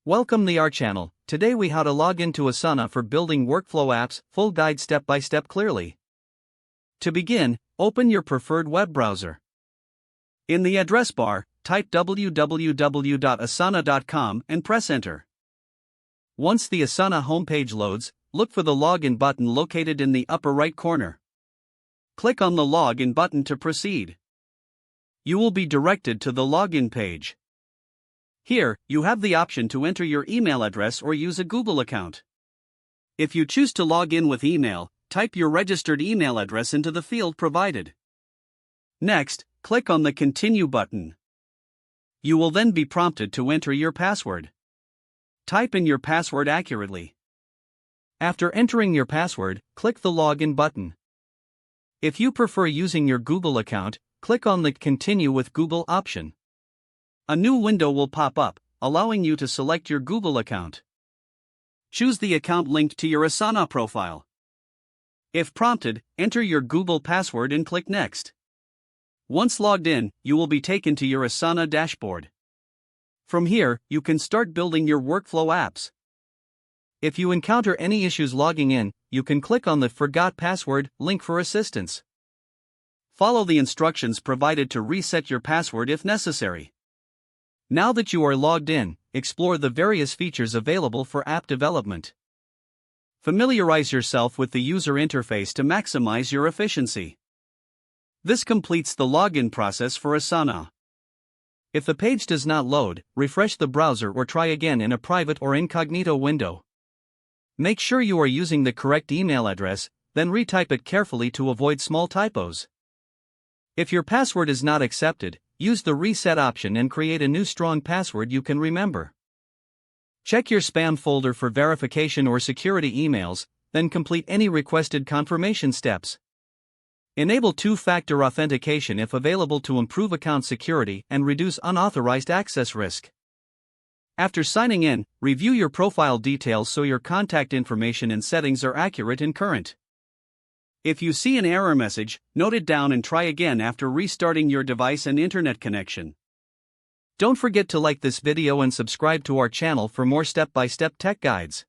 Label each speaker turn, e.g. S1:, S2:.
S1: Welcome to our channel. Today we how to log into Asana for building workflow apps, full guide step by step clearly. To begin, open your preferred web browser. In the address bar, type www.asana.com and press enter. Once the Asana homepage loads, look for the login button located in the upper right corner. Click on the login button to proceed. You will be directed to the login page. Here, you have the option to enter your email address or use a Google account. If you choose to log in with email, type your registered email address into the field provided. Next, click on the Continue button. You will then be prompted to enter your password. Type in your password accurately. After entering your password, click the Login button. If you prefer using your Google account, click on the Continue with Google option. A new window will pop up, allowing you to select your Google account. Choose the account linked to your Asana profile. If prompted, enter your Google password and click Next. Once logged in, you will be taken to your Asana dashboard. From here, you can start building your workflow apps. If you encounter any issues logging in, you can click on the Forgot Password link for assistance. Follow the instructions provided to reset your password if necessary. Now that you are logged in, explore the various features available for app development. Familiarize yourself with the user interface to maximize your efficiency. This completes the login process for Asana. If the page does not load, refresh the browser or try again in a private or incognito window. Make sure you are using the correct email address, then retype it carefully to avoid small typos. If your password is not accepted, use the reset option and create a new strong password you can remember. Check your spam folder for verification or security emails, then complete any requested confirmation steps. Enable two-factor authentication if available to improve account security and reduce unauthorized access risk. After signing in, review your profile details so your contact information and settings are accurate and current. If you see an error message, note it down and try again after restarting your device and internet connection. Don't forget to like this video and subscribe to our channel for more step-by-step tech guides.